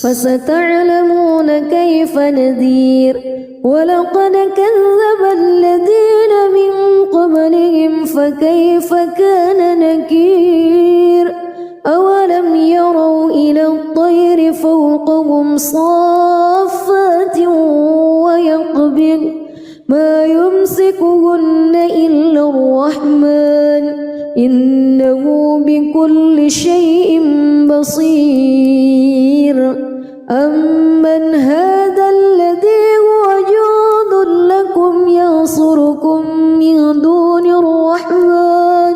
فستعلمون كيف نذير ولقد كذب الذين من قبلهم فكيف كان نكير أولم يروا إلى الطير فوقهم صافات ويقبض ما يمسكهن إلا الرحمن إنه بكل شيء بصير أمن هذا الذي هو جند لكم ينصركم من دون الرحمن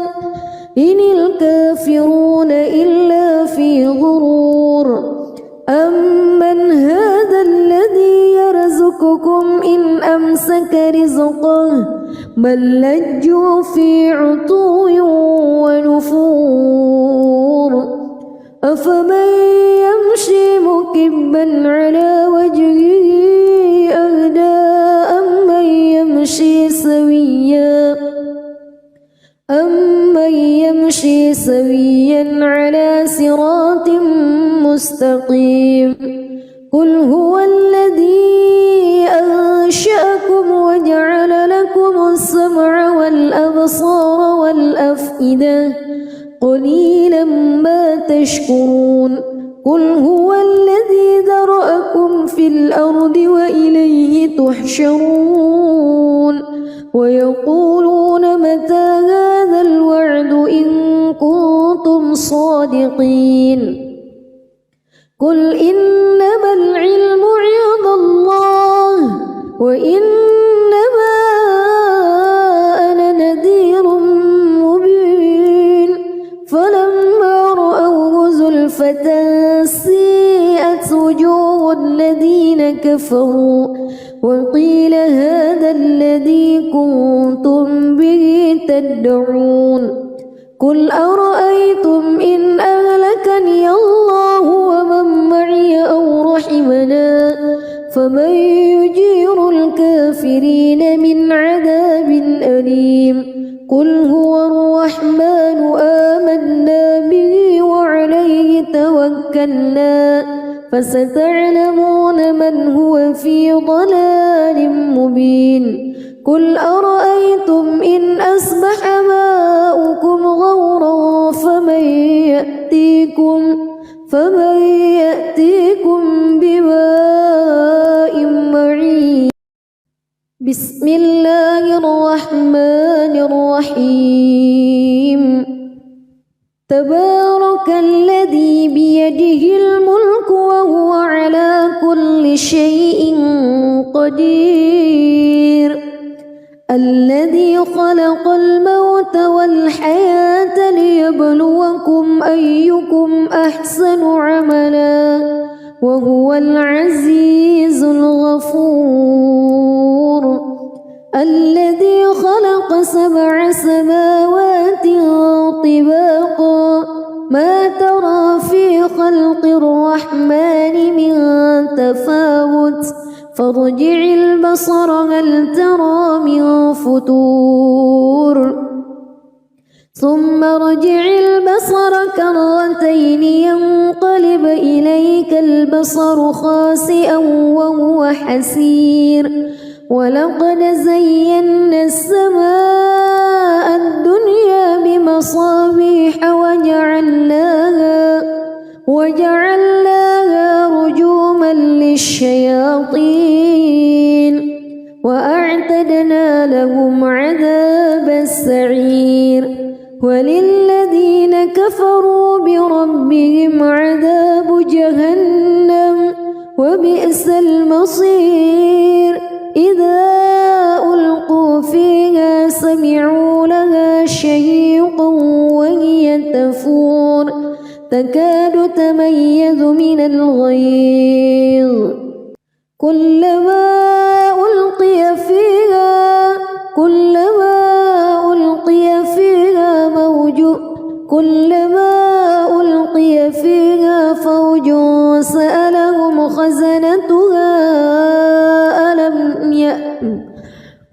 إن الكافرون إلا في غرور أمن هذا الذي يرزقكم إن أمسك رزقه بل لجوا في عتو ونفور أفمن يمشي مكبا على وجهه أهدى أمن يمشي سويا على صراط مستقيم قل هو الذي أنشأكم وجعل لكم السمع والأبصار والأفئدة قليلا ما تشكرون قل هو الذي ذرأكم في الأرض وإليه تحشرون ويقولون متى هذا الوعد إن كنتم صادقين قل إنما العلم عند الله وإنما أنا نذير مبين فلما رأوه زلفة سيئت وجوه الذين كفروا وقيل هذا الذي كنتم به تدعون قل أرأيتم إن أهلكني الله ومن معي أو رحمنا فمن يجير الكافرين من عذاب أليم قل هو فستعلمون من هو في ضلال مبين قل أرأيتم إن أصبح ماؤكم غورا فمن يأتيكم بماء معين بسم الله الرحمن الرحيم تبارك الذي بيده الملك وهو على كل شيء قدير الذي خلق الموت والحياة ليبلوكم أيكم أحسن عملا وهو العزيز الغفور الذي خلق 7 سماوات طباقا ما ترى في خلق الرحمن من تفاوت فارجع البصر هل ترى من فتور ثم ارجع البصر كرتين ينقلب إليك البصر خاسئا وهو حسير ولقد زينا السماء الدنيا بمصابيح وجعلناها رجوما للشياطين وأعتدنا لهم عذاب السعير وللذين كفروا بربهم عذاب جهنم وبئس المصير إذا ألقوا فيها سمعوا لها شهيقا وهي تفور تكاد تميز من الغيظ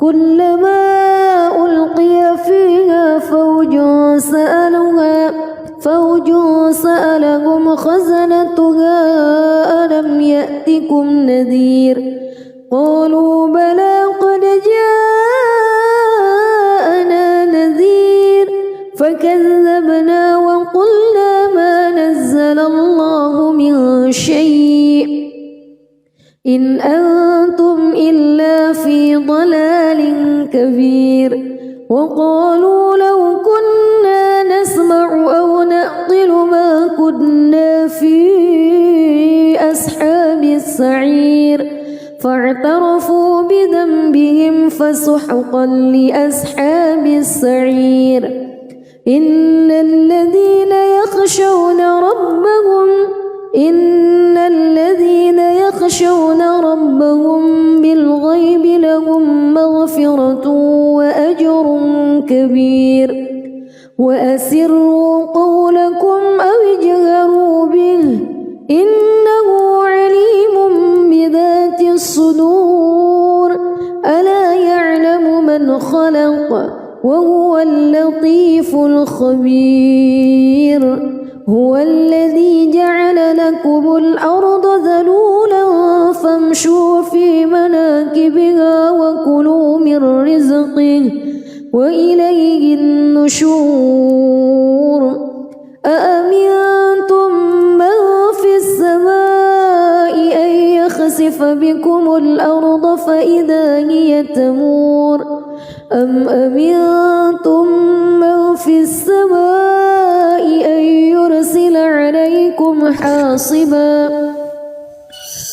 كلما ألقي فيها فوج سألهم خزنتها ألم يأتكم نذير قالوا بلى قد جاءنا نذير فكذبنا وقلنا ما نزل الله من شيء إن أنتم إلا في ضلال كبير وقالوا لو كنا نسمع أو نعقل ما كنا في أصحاب السعير فاعترفوا بذنبهم فسحقا لأصحاب السعير إن الذين يخشون ربهم بالغيب لهم مغفرة وأجر كبير وأسروا قولكم أو اجهروا به إنه عليم بذات الصدور ألا يعلم من خلق وهو اللطيف الخبير هو الذي جعل لكم الأرض ذلولا فامشوا في مناكبها وكلوا من رزقه وإليه النشور أأمنتم من في السماء أن يخسف بكم الأرض فإذا هي تمور أم أمنتم من في السماء أن يرسل عليكم حاصبا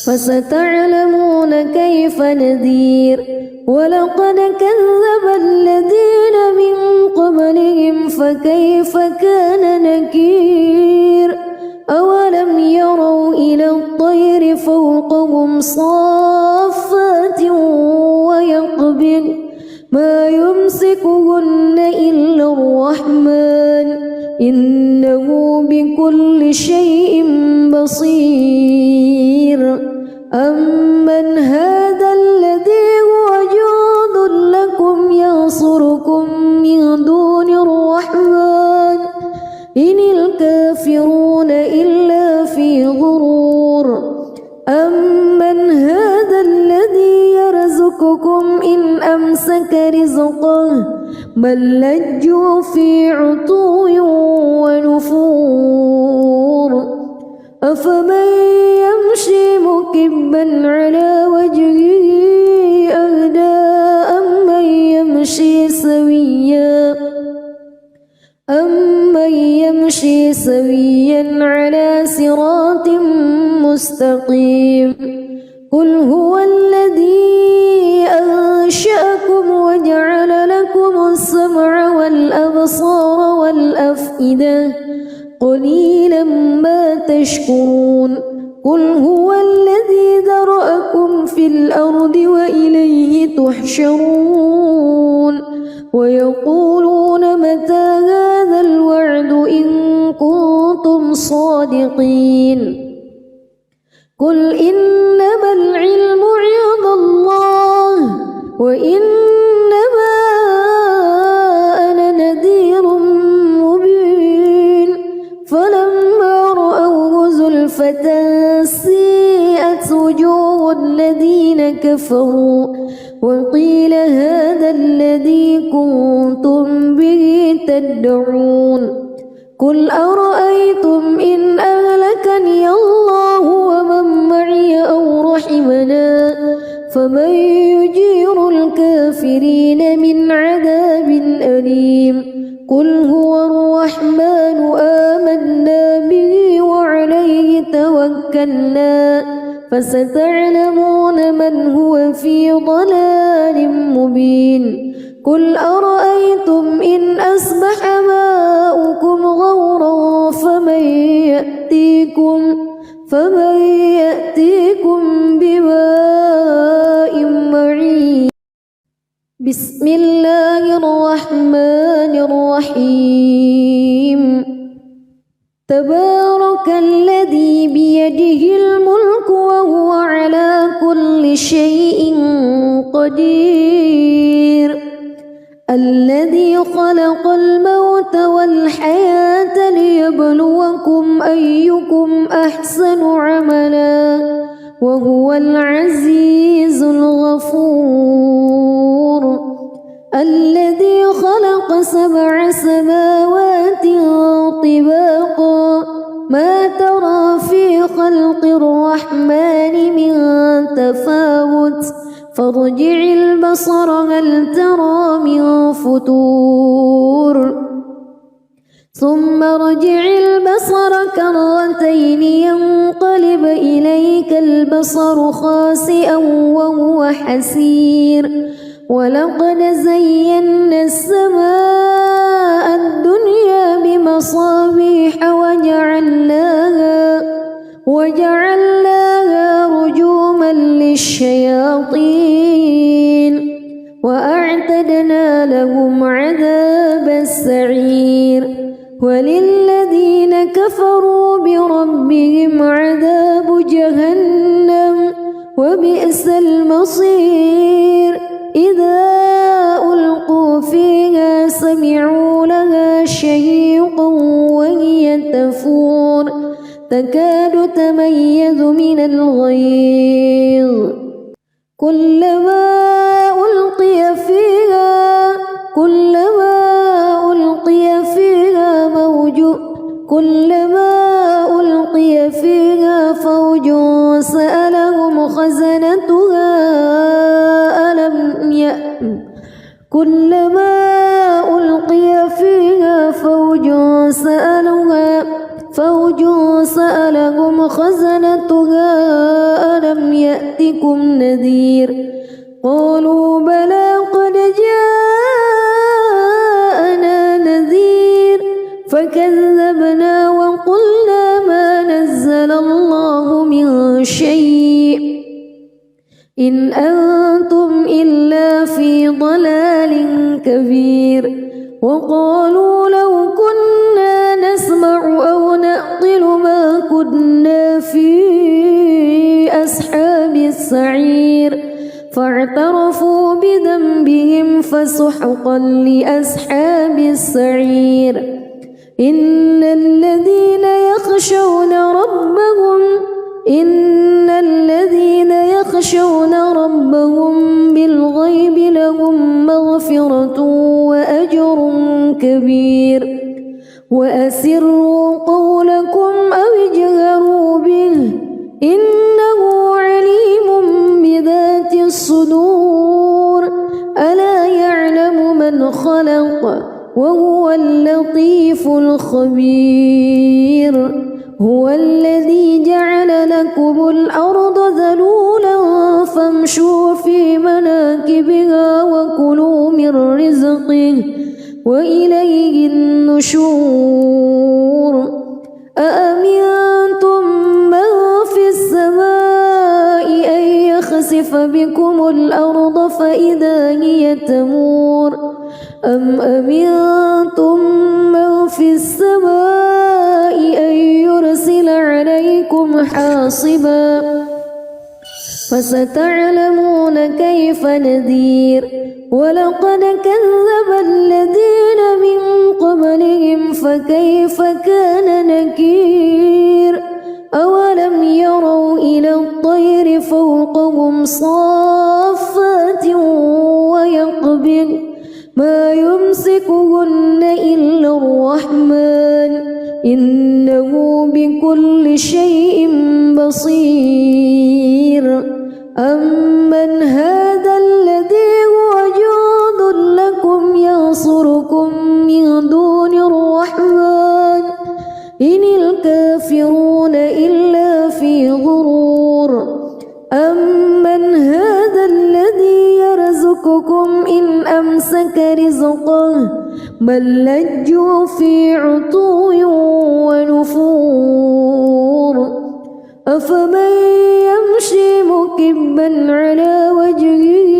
فستعلمون كيف نذير ولقد كذب الذين من قبلهم فكيف كان نكير أولم يروا إلى الطير فوقهم صافات ويقبض ما يمسكهن إلا الرحمن إنه بكل شيء بصير أمن هذا الذي هو جند لكم ينصركم من دون الرحمن إن الكافرون إلا في غرور أمن هذا الذي يرزقكم إن أمسك رزقه بل لجوا في عتو ونفور أفمن يمشي مكبا على وجهه أهدى أمن يمشي سويا على صراط مستقيم قل هو الذي أنشأكم وجعل لكم السمع والأبصار والأفئدة قليلا ما تشكرون قل هو الذي ذرأكم في الأرض وإليه تحشرون ويقولون متى هذا الوعد إن كنتم صادقين قل إنما العلم عند الله وإنما أنا نذير مبين فلما رأوه زلفة سيئت وجوه الذين كفروا وقيل هذا الذي كنتم به تدعون قل أرأيتم إن أهلكني الله ومن معي أو رحمنا فمن يجير الكافرين من عذاب أليم قل هو الرحمن آمنا به وعليه توكلنا فستعلمون من هو في ضلال مبين قل أرأيتم إن أصبح ماؤكم غورا فمن يأتيكم بماء معين بسم الله الرحمن الرحيم تبارك الذي بيده الملك وهو على كل شيء قدير الذي خلق الموت والحياة ليبلوكم أيكم أحسن عملا وهو العزيز الغفور الذي خلق 7 سماوات طباقا ما ترى في خلق الرحمن من تفاوت فارجع البصر هل ترى من فطور ثم ارجع البصر كرتين ينقلب إليك البصر خاسئا وهو حسير ولقد زينا السماء الدنيا بمصابيح وجعلناها رجوما للشياطين وأعتدنا لهم عذاب السعير وللذين كفروا بربهم عذاب جهنم وبئس المصير إذا ألقوا فيها سمعوا لها شهيقا وهي تفور تكاد تميز من الغيظ كلما ألقي فيها فوج سألهم خزنتها كلما ألقي فيها فوج سألهم خزنتها ألم يأتكم نذير قالوا بلى قد جاءنا نذير فكذبنا وقلنا ما نزل الله من شيء إن أنتم إلا في ضلال كبير وقالوا لو كنا نسمع أو نعقل ما كنا في أصحاب السعير فاعترفوا بذنبهم فسحقا لأصحاب السعير إن الذين يخشون ربهم بالغيب لهم مغفرة وأجر كبير وأسروا قولكم أو اجهروا به إنه عليم بذات الصدور ألا يعلم من خلق وهو اللطيف الخبير هو الذي جعل لكم الأرض ذلولا فامشوا في مناكبها وكلوا من رزقه وإليه النشور أأمنتم من في السماء أن يخسف بكم الأرض فإذا هي تمور أم أمنتم من في السماء أن يرسل عليكم حاصبا فستعلمون كيف نذير ولقد كذب الذين من قبلهم فكيف كان نكير أولم يروا إلى الطير فوقهم صافات ويقبض ما يمسكهن إلا الرحمن إنه بكل شيء بصير أمن هذا الذي هو جند لكم ينصركم من دون الرحمن إن الكافرون إلا في غرور أمن هذا الذي يرزقكم إن أمسك رزقه بل لجوا في عتو ونفور أفمن يمشي مكبا على وجهه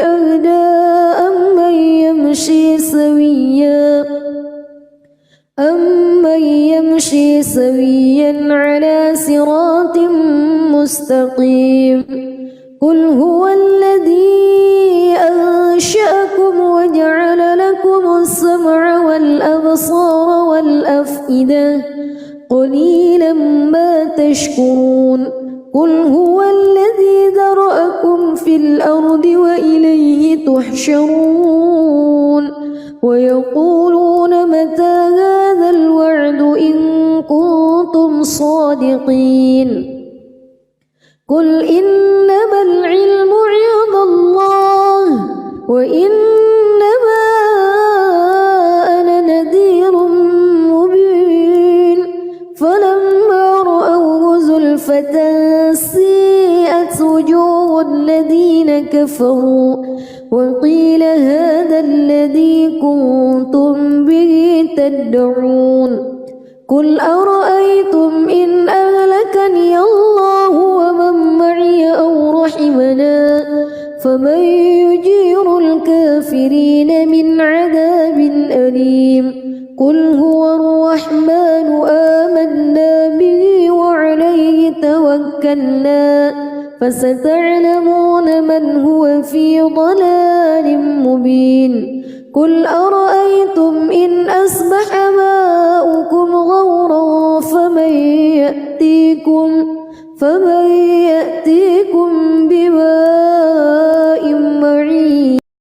أهدى أمن يمشي سويا على صراط مستقيم قل هو الذي أنشأكم وجعل لكم السمع والأبصار والأفئدة قليلا ما تشكرون قل هو الذي ذرأكم في الأرض وإليه تحشرون ويقولون متى هذا الوعد إن كنتم صادقين قل إنما العلم عند الله وإنما أنا نذير مبين فلما رأوه زلفة سيئت وجوه الذين كفروا وقيل هذا الذي كنتم به تدعون قل أرأيتم إن أهلكني الله ومن معي أو رحمنا فمن يجير الكافرين من عذاب أليم قل هو الرحمن آمنا به وعليه توكلنا فستعلمون من هو في ضلال مبين قل أرأيتم إن أصبح ماؤكم غورا فمن يأتيكم